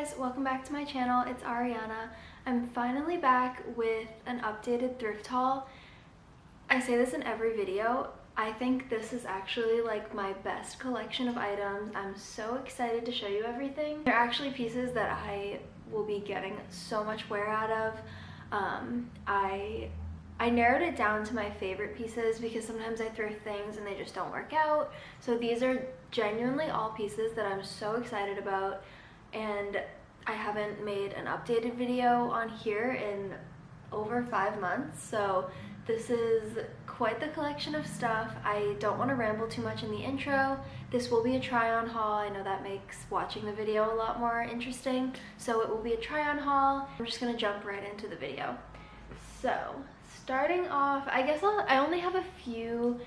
guys, welcome back to my channel. It's Ariana. I'm finally back with an updated thrift haul. I say this in every video. I think this is actually like my best collection of items. I'm so excited to show you everything. They're actually pieces that I will be getting so much wear out of. I narrowed it down to my favorite pieces because sometimes I thrift things and they just don't work out. So these are genuinely all pieces that I'm so excited about, and I haven't made an updated video on here in over 5 months. So this is quite the collection of stuff. I don't want to ramble too much in the intro. This will be a try-on haul. I know that makes watching the video a lot more interesting. So it will be a try-on haul. I'm just going to jump right into the video. So starting off, I only have a few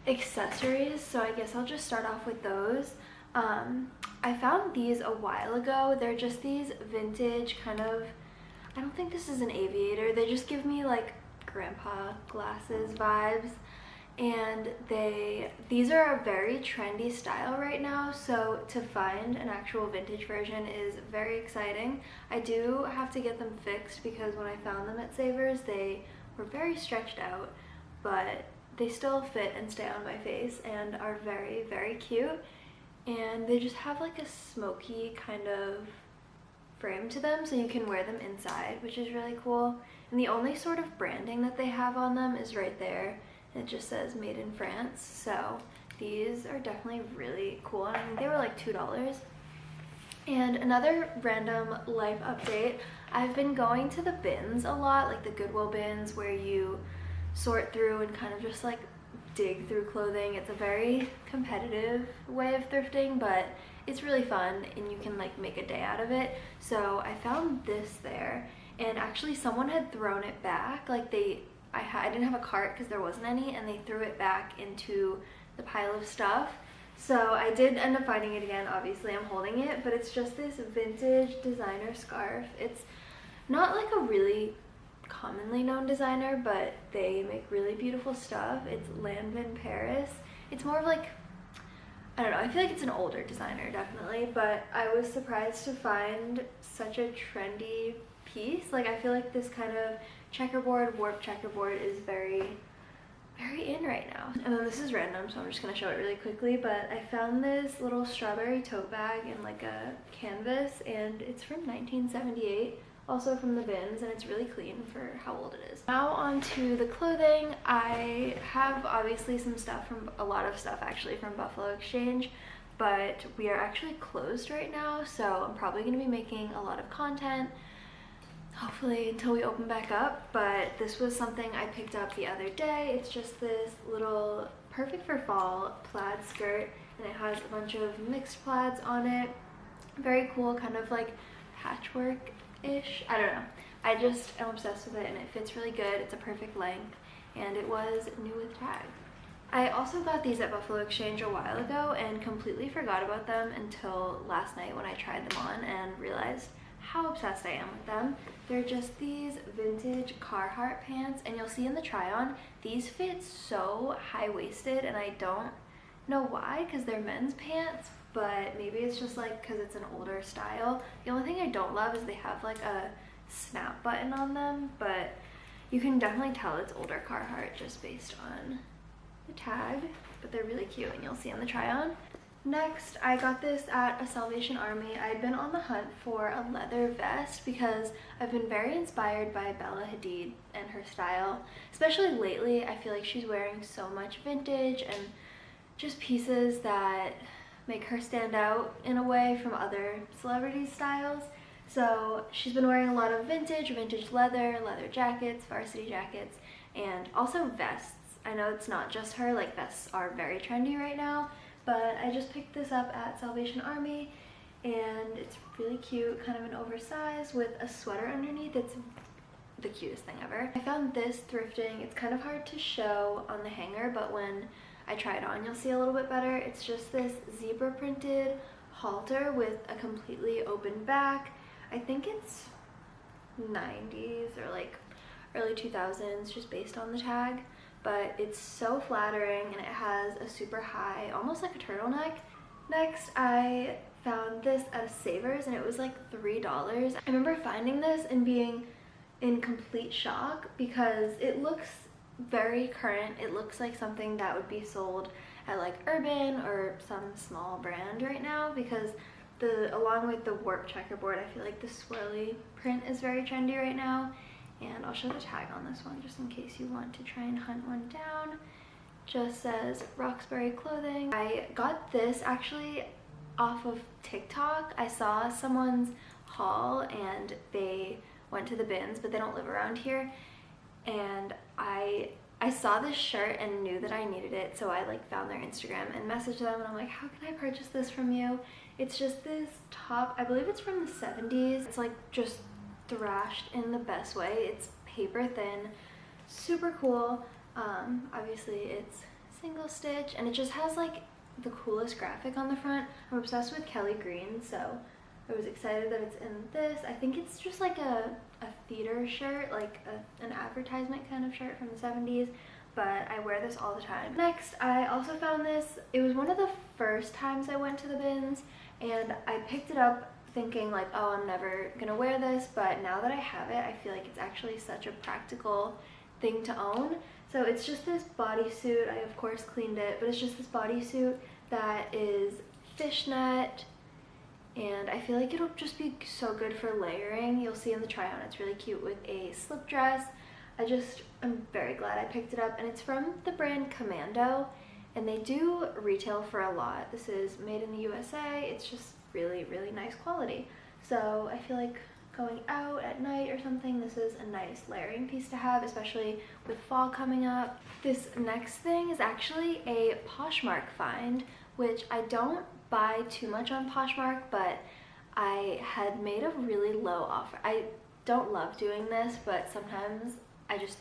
accessories, so I guess I'll just start off with those. I found these a while ago. They're just these vintage kind of, I don't think this is an aviator. They just give me like grandpa glasses vibes, and these are a very trendy style right now, so to find an actual vintage version is very exciting. I do have to get them fixed because when I found them at Savers, they were very stretched out, but they still fit and stay on my face and are very, very cute. And they just have like a smoky kind of frame to them, so you can wear them inside, which is really cool. And the only sort of branding that they have on them is right there. It just says made in France. So these are definitely really cool, and I think they were like $2. And another random life update, I've been going to the bins a lot, like the Goodwill bins where you sort through and kind of just like dig through clothing. It's a very competitive way of thrifting, but it's really fun and you can like make a day out of it. So I found this there, and actually someone had thrown it back. Like I didn't have a cart because there wasn't any, and they threw it back into the pile of stuff. So I did end up finding it again. Obviously I'm holding it, but it's just this vintage designer scarf. It's not like a really commonly known designer, but they make really beautiful stuff. It's Lanvin Paris. It's more of like, I don't know, I feel like it's an older designer definitely, but I was surprised to find such a trendy piece. Like I feel like this kind of checkerboard, warp checkerboard is very in right now. And then this is random, so I'm just gonna show it really quickly, but I found this little strawberry tote bag in like a canvas, and it's from 1978, also from the bins, and it's really clean for how old it is. Now on to the clothing. I have obviously some stuff from, a lot of stuff actually, from Buffalo Exchange, but we are actually closed right now, so I'm probably gonna be making a lot of content, hopefully until we open back up. But this was something I picked up the other day. It's just this little perfect for fall plaid skirt, and it has a bunch of mixed plaids on it. Very cool, kind of like patchwork-ish. I don't know. I just am obsessed with it, and it fits really good. It's a perfect length, and it was new with tag. I also got these at Buffalo Exchange a while ago and completely forgot about them until last night when I tried them on and realized how obsessed I am with them. They're just these vintage Carhartt pants, and you'll see in the try on, these fit so high-waisted, and I don't know why because they're men's pants, but maybe it's just like because it's an older style. The only thing I don't love is they have like a snap button on them, but you can definitely tell it's older Carhartt just based on the tag, but they're really cute, and you'll see in the try on. Next, I got this at a Salvation Army. I'd been on the hunt for a leather vest because I've been very inspired by Bella Hadid and her style. Especially lately, I feel like she's wearing so much vintage and just pieces that make her stand out in a way from other celebrity styles. So she's been wearing a lot of vintage leather jackets, varsity jackets, and also vests. I know it's not just her, like vests are very trendy right now, but I just picked this up at Salvation Army, and it's really cute, kind of an oversized with a sweater underneath. It's the cutest thing ever. I found this thrifting. It's kind of hard to show on the hanger, but when I try it on, you'll see a little bit better. It's just this zebra printed halter with a completely open back. I think it's 90s or like early 2000s, just based on the tag. But it's so flattering, and it has a super high, almost like a turtleneck. Next, I found this at a Savers and it was like $3. I remember finding this and being in complete shock because it looks very current. It looks like something that would be sold at like Urban or some small brand right now, because along with the warp checkerboard, I feel like the swirly print is very trendy right now. And I'll show the tag on this one just in case you want to try and hunt one down. Just says Roxbury Clothing. I got this actually off of TikTok. I saw someone's haul and they went to the bins, but they don't live around here. And I saw this shirt and knew that I needed it, so I like found their Instagram and messaged them, and I'm like, how can I purchase this from you? It's just this top, I believe it's from the 70s. It's like just thrashed in the best way. It's paper thin, super cool. Obviously it's single stitch and it just has like the coolest graphic on the front. I'm obsessed with Kelly Green, so I was excited that it's in this. I think it's just like a theater shirt, like an advertisement kind of shirt from the 70s, but I wear this all the time. Next, I also found this. It was one of the first times I went to the bins, and I picked it up thinking like, oh, I'm never gonna wear this, but now that I have it, I feel like it's actually such a practical thing to own. So it's just this bodysuit. I of course cleaned it, but it's just this bodysuit that is fishnet, and I feel like it'll just be so good for layering. You'll see in the try on, it's really cute with a slip dress. I'm very glad I picked it up, and it's from the brand Commando, and they do retail for a lot. This is made in the USA. It's just really, really nice quality. So I feel like going out at night or something, this is a nice layering piece to have, especially with fall coming up. This next thing is actually a Poshmark find, which I don't buy too much on Poshmark, but I had made a really low offer. I don't love doing this, but sometimes I just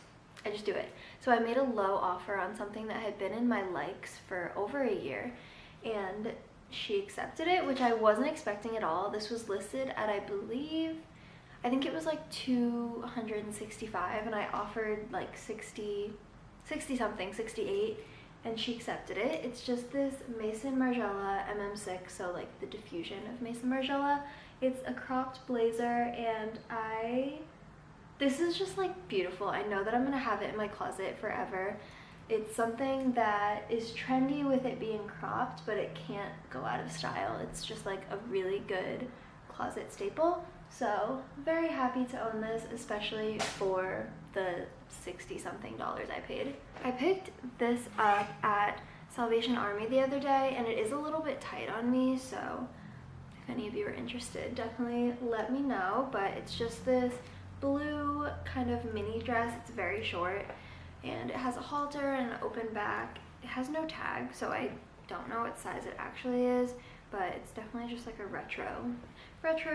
do it. So I made a low offer on something that had been in my likes for over a year, and she accepted it, which I wasn't expecting at all. This was listed at, I think it was like $265, and I offered like 60 something, 68, and she accepted it. It's just this Maison Margiela MM6, so like the diffusion of Maison Margiela. It's a cropped blazer, and this is just like beautiful. I know that I'm gonna have it in my closet forever. It's something that is trendy with it being cropped, but it can't go out of style. It's just like a really good closet staple. So very happy to own this, especially for the 60 something I paid. I picked this up at Salvation Army the other day, and it is a little bit tight on me, so if any of you are interested, definitely let me know. But it's just this blue kind of mini dress. It's very short, and it has a halter and an open back. It has no tag, so I don't know what size it actually is, but it's definitely just like a retro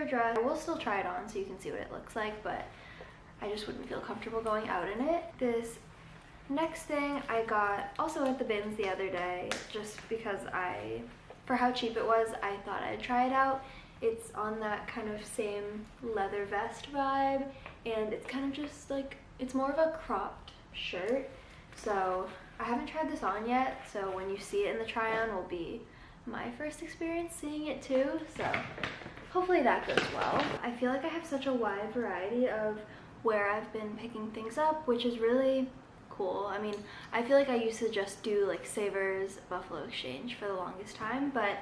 dress. I will still try it on so you can see what it looks like, but I just wouldn't feel comfortable going out in it. This next thing I got also at the bins the other day, just because for how cheap it was, I thought I'd try it out. It's on that kind of same leather vest vibe, and it's kind of just like, it's more of a cropped shirt. So I haven't tried this on yet, so when you see it in the try on will be my first experience seeing it too, so hopefully that goes well. I feel like I have such a wide variety of where I've been picking things up, which is really cool. I mean, I feel like I used to just do like Savers, Buffalo Exchange for the longest time, but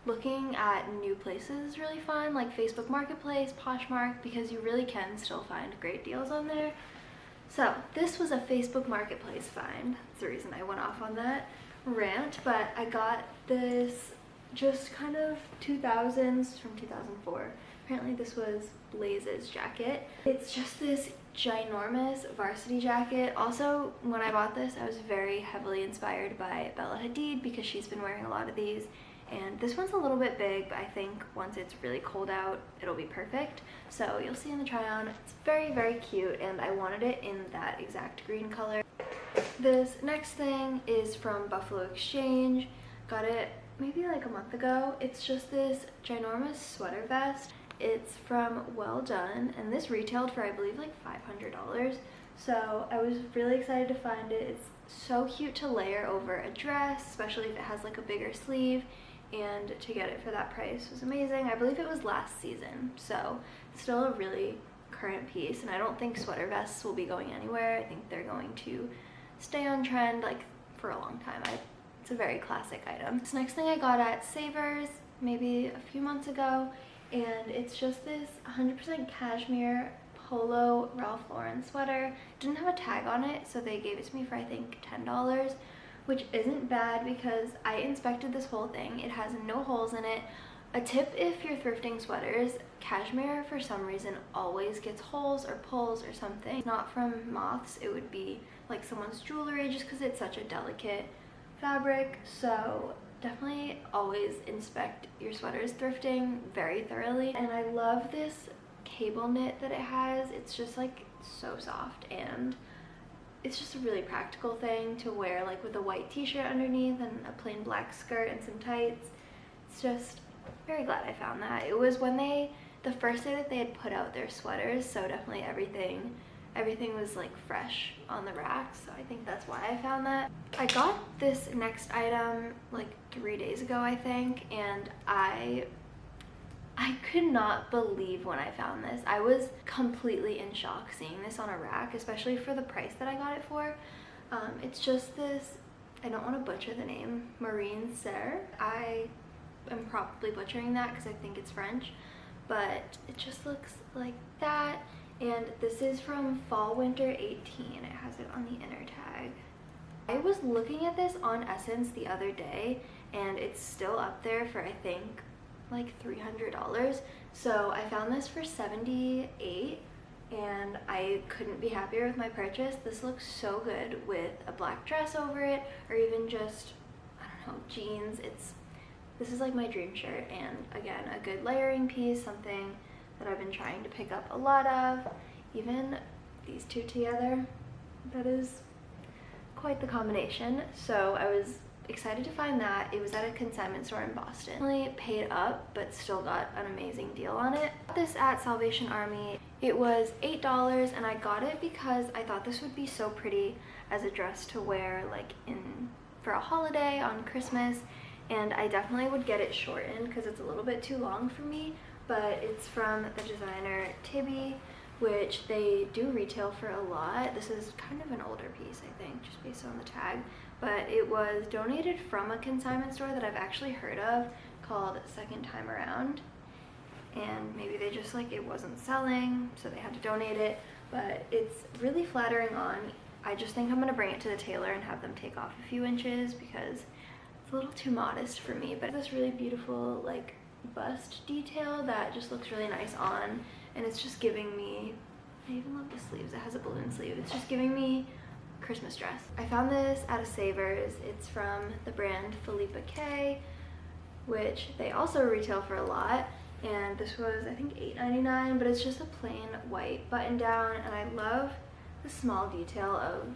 looking at new places is really fun, like Facebook Marketplace, Poshmark, because you really can still find great deals on there. So this was a Facebook Marketplace find. That's the reason I went off on that rant, but I got this just kind of 2000s from 2004. Apparently this was Blaze's jacket. It's just this ginormous varsity jacket. Also, when I bought this, I was very heavily inspired by Bella Hadid because she's been wearing a lot of these. And this one's a little bit big, but I think once it's really cold out, it'll be perfect. So you'll see in the try on. It's very, very cute, and I wanted it in that exact green color. This next thing is from Buffalo Exchange. Got it maybe like a month ago. It's just this ginormous sweater vest. It's from Well Done, and this retailed for I believe like $500. So I was really excited to find it. It's so cute to layer over a dress, especially if it has like a bigger sleeve, and to get it for that price was amazing. I believe it was last season, so it's still a really current piece, and I don't think sweater vests will be going anywhere. I think they're going to stay on trend like for a long time. It's a very classic item. This next thing I got at Savers maybe a few months ago, and it's just this 100% cashmere polo Ralph Lauren sweater. It didn't have a tag on it, so they gave it to me for I think $10, which isn't bad because I inspected this whole thing. It has no holes in it. A tip if you're thrifting sweaters, cashmere for some reason always gets holes or pulls or something. Not from moths, it would be like someone's jewelry just because it's such a delicate fabric. So definitely always inspect your sweaters thrifting very thoroughly. And I love this cable knit that it has. It's just like so soft, and it's just a really practical thing to wear like with a white t-shirt underneath and a plain black skirt and some tights. It's just very glad I found that. It was when the first day that they had put out their sweaters, so definitely everything was like fresh on the rack, so I think that's why I found that. I got this next item like 3 days ago I think, and I could not believe when I found this. I was completely in shock seeing this on a rack, especially for the price that I got it for. It's just this, I don't want to butcher the name, Marine Serre. I am probably butchering that because I think it's French, but it just looks like that. And this is from Fall Winter 18. It has it on the inner tag. I was looking at this on Essence the other day, and it's still up there for I think like $300. So I found this for $78, and I couldn't be happier with my purchase. This looks so good with a black dress over it, or even just, I don't know, jeans. This is like my dream shirt, and again, a good layering piece, something that I've been trying to pick up a lot of. Even these two together, that is quite the combination. So I was excited to find that. It was at a consignment store in Boston. I only paid up, but still got an amazing deal on it. I got this at Salvation Army. It was $8, and I got it because I thought this would be so pretty as a dress to wear like for a holiday on Christmas, and I definitely would get it shortened because it's a little bit too long for me. But it's from the designer Tibby, which they do retail for a lot. This is kind of an older piece, I think, just based on the tag. But it was donated from a consignment store that I've actually heard of called Second Time Around. And maybe they just like, it wasn't selling, so they had to donate it. But it's really flattering on. I just think I'm gonna bring it to the tailor and have them take off a few inches because it's a little too modest for me. But this really beautiful like bust detail that just looks really nice on, and it's just giving me, I even love the sleeves, it has a balloon sleeve. It's just giving me Christmas dress. I found this at a Savers. It's from the brand Philippa K, which they also retail for a lot, and this was I think $8.99, but it's just a plain white button down, and I love the small detail of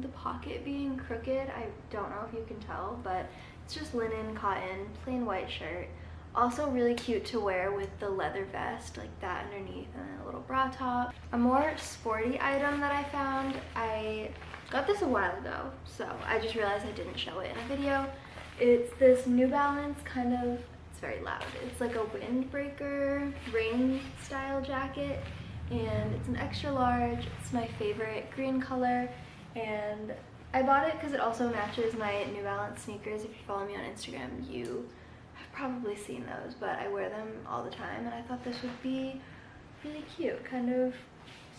the pocket being crooked. I don't know if you can tell, but it's just linen, cotton, plain white shirt. Also really cute to wear with the leather vest like that underneath, and then a little bra top. A more sporty item that I found, I got this a while ago, so I just realized I didn't show it in a video. It's this New Balance kind of, it's very loud. It's like a windbreaker rain style jacket, and it's an extra large. It's my favorite green color, and I bought it because it also matches my New Balance sneakers. If you follow me on Instagram, you have probably seen those, but I wear them all the time, and I thought this would be really cute, kind of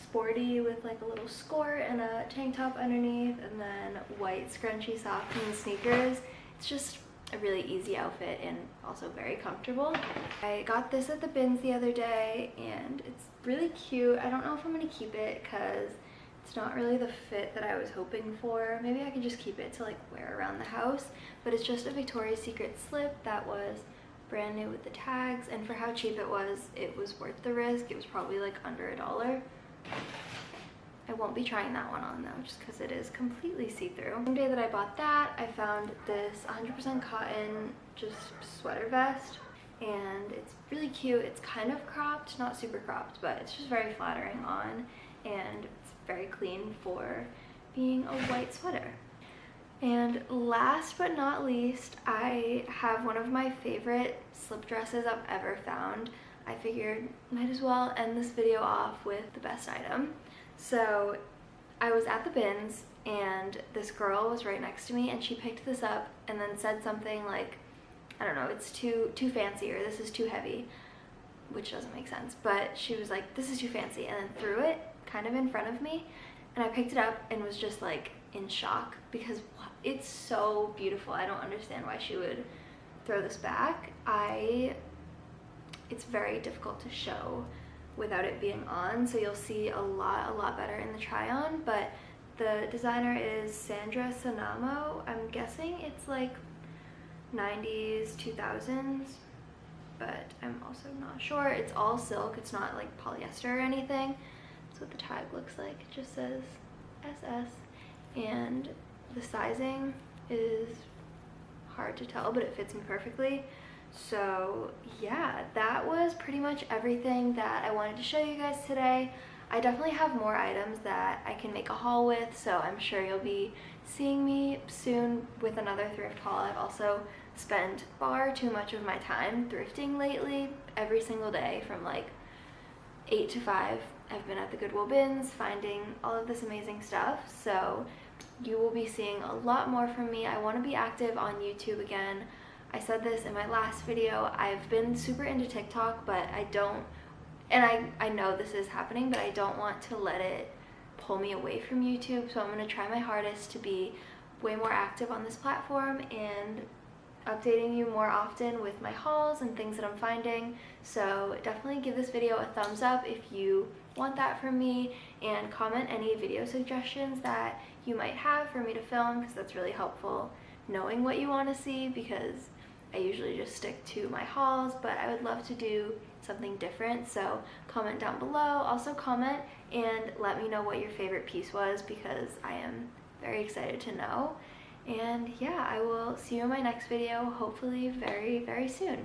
sporty with like a little skirt and a tank top underneath, and then white scrunchy socks and sneakers. It's just a really easy outfit and also very comfortable. I got this at the bins the other day, and it's really cute. I don't know if I'm gonna keep it because it's not really the fit that I was hoping for. Maybe I could just keep it to like wear around the house, but it's just a Victoria's Secret slip that was brand new with the tags, and for how cheap it was worth the risk. It was probably like under $1. I won't be trying that one on though, just because it is completely see-through. One day that I bought that, I found this 100% cotton just sweater vest, and it's really cute. It's kind of cropped, not super cropped, but it's just very flattering on, and it's very clean for being a white sweater. And last but not least, I have one of my favorite slip dresses I've ever found. I figured might as well end this video off with the best item. So I was at the bins and this girl was right next to me and she picked this up and then said something like, I don't know, it's too fancy, or this is too heavy, which doesn't make sense, but she was like, this is too fancy, and then threw it kind of in front of me, and I picked it up and was just like in shock because it's so beautiful. I don't understand why she would throw this back. It's very difficult to show without it being on, so you'll see a lot better in the try on, but the designer is Sandra Sanamo. I'm guessing it's like 90s, 2000s, but I'm also not sure. It's all silk, it's not like polyester or anything. That's what the tag looks like. It just says SS, and the sizing is hard to tell, but it fits me perfectly. So yeah, that was pretty much everything that I wanted to show you guys today. I definitely have more items that I can make a haul with, so I'm sure you'll be seeing me soon with another thrift haul. I've also spent far too much of my time thrifting lately. Every single day from like 8 to 5, I've been at the Goodwill bins finding all of this amazing stuff, so you will be seeing a lot more from me. I want to be active on YouTube again. I said this in my last video, I've been super into TikTok, but I don't, and I know this is happening, but I don't want to let it pull me away from YouTube, so I'm going to try my hardest to be way more active on this platform and updating you more often with my hauls and things that I'm finding. So definitely give this video a thumbs up if you want that from me, and comment any video suggestions that you might have for me to film, because that's really helpful knowing what you want to see, because I usually just stick to my hauls, but I would love to do something different. So comment down below. Also comment and let me know what your favorite piece was, because I am very excited to know. And yeah, I will see you in my next video, hopefully very soon.